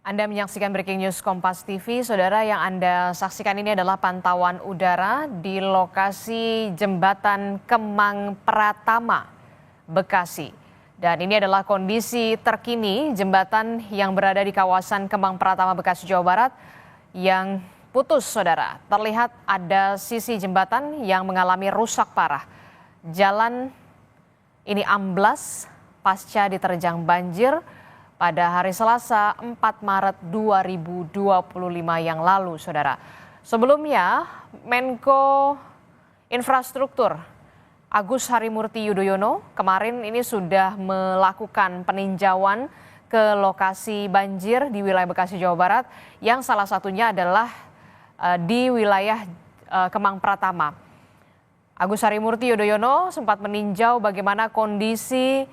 Anda menyaksikan Breaking News Kompas TV. Saudara, yang Anda saksikan ini adalah pantauan udara di lokasi Jembatan Kemang Pratama, Bekasi. Dan ini adalah kondisi terkini jembatan yang berada di kawasan Kemang Pratama, Bekasi, Jawa Barat yang putus, saudara. Terlihat ada sisi jembatan yang mengalami rusak parah. Jalan ini amblas pasca diterjang banjir pada hari Selasa 4 Maret 2025 yang lalu, saudara. Sebelumnya, Menko Infrastruktur Agus Harimurti Yudhoyono kemarin ini sudah melakukan peninjauan ke lokasi banjir di wilayah Bekasi, Jawa Barat, yang salah satunya adalah di wilayah Kemang Pratama. Agus Harimurti Yudhoyono sempat meninjau bagaimana kondisi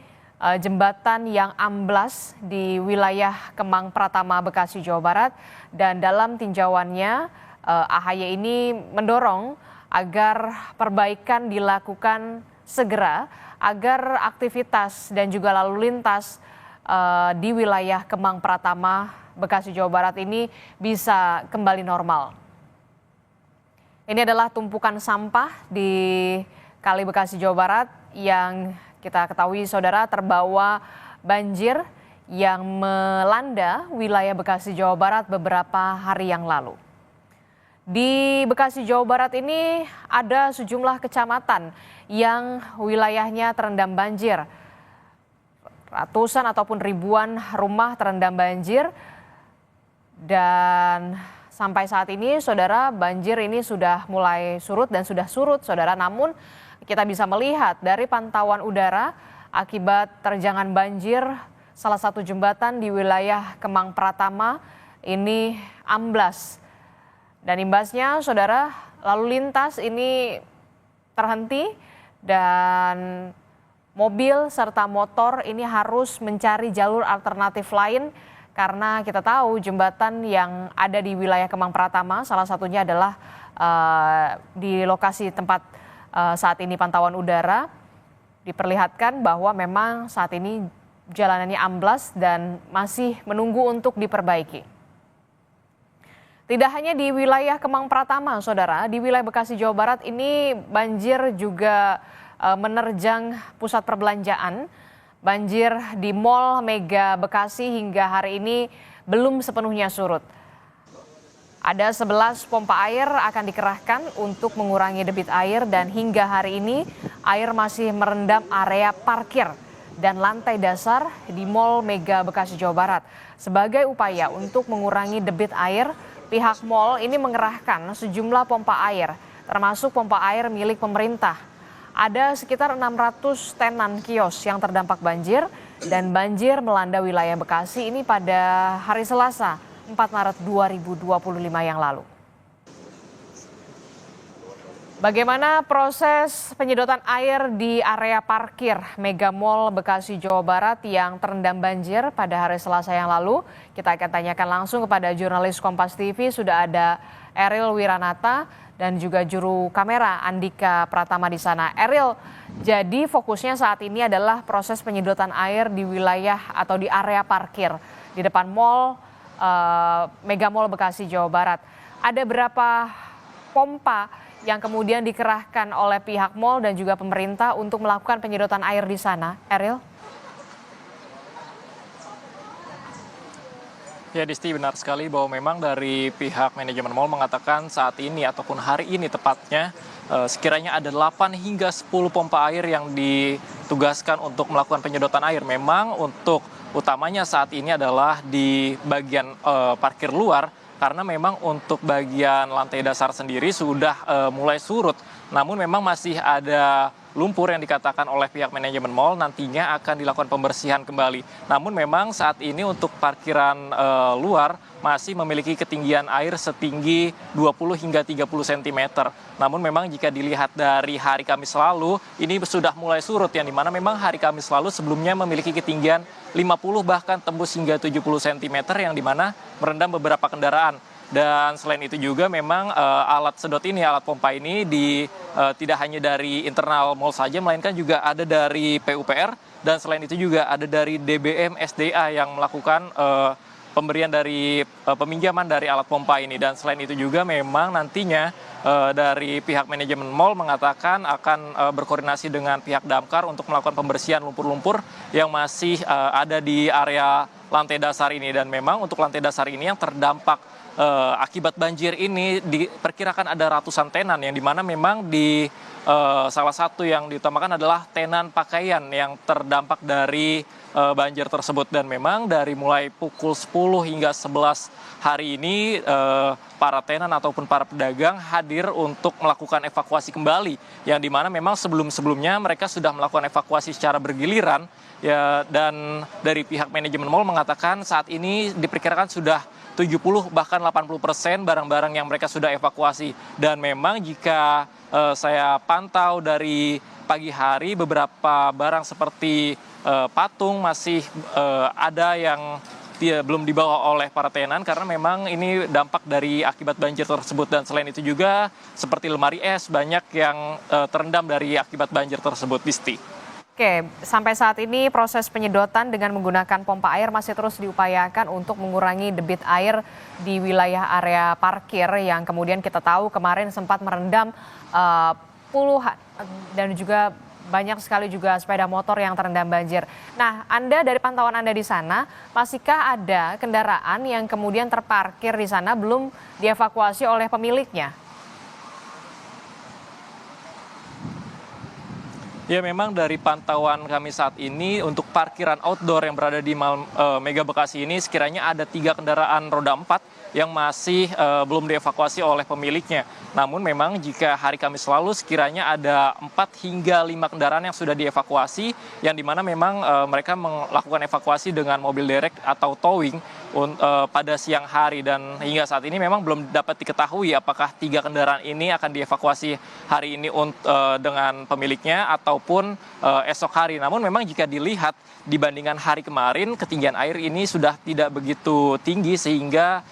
jembatan yang amblas di wilayah Kemang Pratama, Bekasi, Jawa Barat. Dan dalam tinjauannya, AHY ini mendorong agar perbaikan dilakukan segera agar aktivitas dan juga lalu lintas di wilayah Kemang Pratama, Bekasi, Jawa Barat ini bisa kembali normal. Ini adalah tumpukan sampah di Kali Bekasi, Jawa Barat yang kita ketahui, saudara, terbawa banjir yang melanda wilayah Bekasi, Jawa Barat beberapa hari yang lalu. Di Bekasi, Jawa Barat ini ada sejumlah kecamatan yang wilayahnya terendam banjir. Ratusan ataupun ribuan rumah terendam banjir. Dan sampai saat ini, saudara, banjir ini sudah mulai surut dan sudah surut, saudara. Namun kita bisa melihat dari pantauan udara akibat terjangan banjir, salah satu jembatan di wilayah Kemang Pratama ini amblas. Dan imbasnya, saudara, lalu lintas ini terhenti dan mobil serta motor ini harus mencari jalur alternatif lain karena kita tahu jembatan yang ada di wilayah Kemang Pratama salah satunya adalah di lokasi tempat saat ini pantauan udara diperlihatkan bahwa memang saat ini jalanannya amblas dan masih menunggu untuk diperbaiki. Tidak hanya di wilayah Kemang Pratama, saudara, di wilayah Bekasi, Jawa Barat ini banjir juga menerjang pusat perbelanjaan. Banjir di Mall Mega Bekasi hingga hari ini belum sepenuhnya surut. Ada 11 pompa air akan dikerahkan untuk mengurangi debit air dan hingga hari ini air masih merendam area parkir dan lantai dasar di Mall Mega Bekasi, Jawa Barat. Sebagai upaya untuk mengurangi debit air, pihak mall ini mengerahkan sejumlah pompa air, termasuk pompa air milik pemerintah. Ada sekitar 600 tenan kios yang terdampak banjir dan banjir melanda wilayah Bekasi ini pada hari Selasa 4 Maret 2025 yang lalu. Bagaimana proses penyedotan air di area parkir Mega Mall Bekasi, Jawa Barat yang terendam banjir pada hari Selasa yang lalu? Kita akan tanyakan langsung kepada jurnalis Kompas TV. Sudah ada Eril Wiranata dan juga juru kamera Andika Pratama di sana. Eril, jadi fokusnya saat ini adalah proses penyedotan air di wilayah atau di area parkir di depan mall Mega Mall Bekasi, Jawa Barat. Ada berapa pompa yang kemudian dikerahkan oleh pihak mall dan juga pemerintah untuk melakukan penyedotan air di sana, Eril? Ya, Disti, benar sekali bahwa memang dari pihak manajemen mall mengatakan saat ini ataupun hari ini tepatnya sekiranya ada 8 hingga 10 pompa air yang ditugaskan untuk melakukan penyedotan air. Memang untuk utamanya saat ini adalah di bagian parkir luar, karena memang untuk bagian lantai dasar sendiri sudah mulai surut. Namun memang masih ada lumpur yang dikatakan oleh pihak manajemen mall nantinya akan dilakukan pembersihan kembali. Namun memang saat ini untuk parkiran luar masih memiliki ketinggian air setinggi 20 hingga 30 cm. Namun memang jika dilihat dari hari Kamis lalu, ini sudah mulai surut, yang dimana memang hari Kamis lalu sebelumnya memiliki ketinggian 50 bahkan tembus hingga 70 cm, yang dimana merendam beberapa kendaraan. Dan selain itu juga memang alat sedot ini, alat pompa ini tidak hanya dari internal mall saja, melainkan juga ada dari PUPR, dan selain itu juga ada dari DBM SDA yang melakukan pemberian dari peminjaman dari alat pompa ini. Dan selain itu juga memang nantinya dari pihak manajemen mal mengatakan akan berkoordinasi dengan pihak damkar untuk melakukan pembersihan lumpur-lumpur yang masih ada di area lantai dasar ini. Dan memang untuk lantai dasar ini yang terdampak akibat banjir ini diperkirakan ada ratusan tenan, yang dimana memang di salah satu yang diutamakan adalah tenan pakaian yang terdampak dari banjir tersebut. Dan memang dari mulai pukul 10 hingga 11 hari ini para tenan ataupun para pedagang hadir untuk melakukan evakuasi kembali, yang dimana memang sebelum-sebelumnya mereka sudah melakukan evakuasi secara bergiliran ya. Dan dari pihak manajemen mal mengatakan saat ini diperkirakan sudah 70 bahkan 80% barang-barang yang mereka sudah evakuasi. Dan memang jika saya pantau dari pagi hari, beberapa barang seperti patung masih ada yang belum dibawa oleh para tenan karena memang ini dampak dari akibat banjir tersebut. Dan selain itu juga seperti lemari es banyak yang terendam dari akibat banjir tersebut, Disti. Oke, sampai saat ini proses penyedotan dengan menggunakan pompa air masih terus diupayakan untuk mengurangi debit air di wilayah area parkir yang kemudian kita tahu kemarin sempat merendam puluhan dan juga banyak sekali juga sepeda motor yang terendam banjir. Nah, Anda dari pantauan Anda di sana, masihkah ada kendaraan yang kemudian terparkir di sana belum dievakuasi oleh pemiliknya? Ya, memang dari pantauan kami saat ini untuk parkiran outdoor yang berada di Mega Bekasi ini sekiranya ada 3 kendaraan roda 4 yang masih belum dievakuasi oleh pemiliknya. Namun memang jika hari Kamis lalu sekiranya ada 4 hingga 5 kendaraan yang sudah dievakuasi, yang dimana memang mereka melakukan evakuasi dengan mobil derek atau towing pada siang hari. Dan hingga saat ini memang belum dapat diketahui apakah 3 kendaraan ini akan dievakuasi hari ini dengan pemiliknya ataupun esok hari. Namun memang jika dilihat dibandingkan hari kemarin, ketinggian air ini sudah tidak begitu tinggi sehingga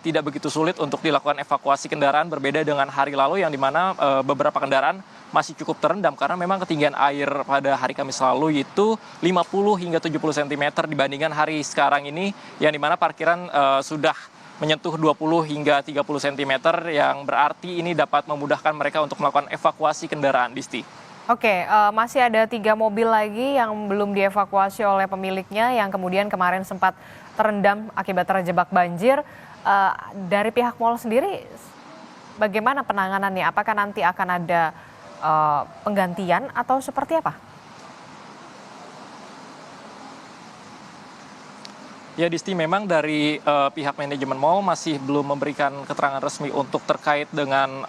tidak begitu sulit untuk dilakukan evakuasi kendaraan, berbeda dengan hari lalu yang dimana beberapa kendaraan masih cukup terendam karena memang ketinggian air pada hari Kamis lalu itu 50 hingga 70 cm dibandingkan hari sekarang ini yang dimana parkiran sudah menyentuh 20 hingga 30 cm, yang berarti ini dapat memudahkan mereka untuk melakukan evakuasi kendaraan, Disti. Oke, masih ada 3 mobil lagi yang belum dievakuasi oleh pemiliknya yang kemudian kemarin sempat terendam akibat terjebak banjir. Dari pihak mal sendiri bagaimana penanganannya? Apakah nanti akan ada penggantian atau seperti apa? Ya, Disti, memang dari pihak manajemen mal masih belum memberikan keterangan resmi untuk terkait dengan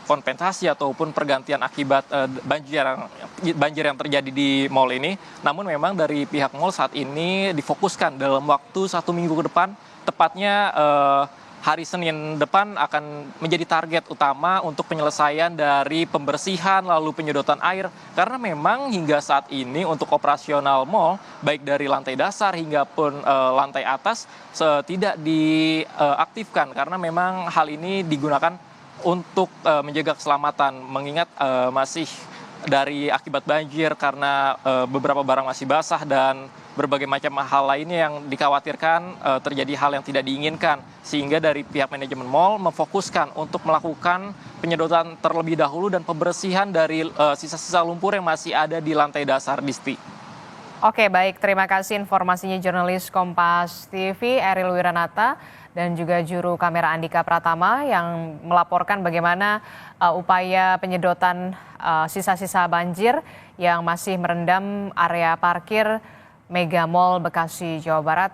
kompensasi ataupun pergantian akibat banjir yang terjadi di mal ini. Namun memang dari pihak mal saat ini difokuskan dalam waktu 1 minggu ke depan, tepatnya hari Senin depan akan menjadi target utama untuk penyelesaian dari pembersihan lalu penyedotan air. Karena memang hingga saat ini untuk operasional mal, baik dari lantai dasar hingga pun lantai atas, tidak diaktifkan. Karena memang hal ini digunakan untuk menjaga keselamatan, mengingat masih dari akibat banjir karena beberapa barang masih basah dan berbagai macam hal lainnya yang dikhawatirkan terjadi hal yang tidak diinginkan, sehingga dari pihak manajemen mal memfokuskan untuk melakukan penyedotan terlebih dahulu dan pembersihan dari sisa-sisa lumpur yang masih ada di lantai dasar, Disti. Oke, baik, terima kasih informasinya jurnalis Kompas TV Eril Wiranata dan juga juru kamera Andika Pratama yang melaporkan bagaimana upaya penyedotan sisa-sisa banjir yang masih merendam area parkir Mega Mall Bekasi, Jawa Barat.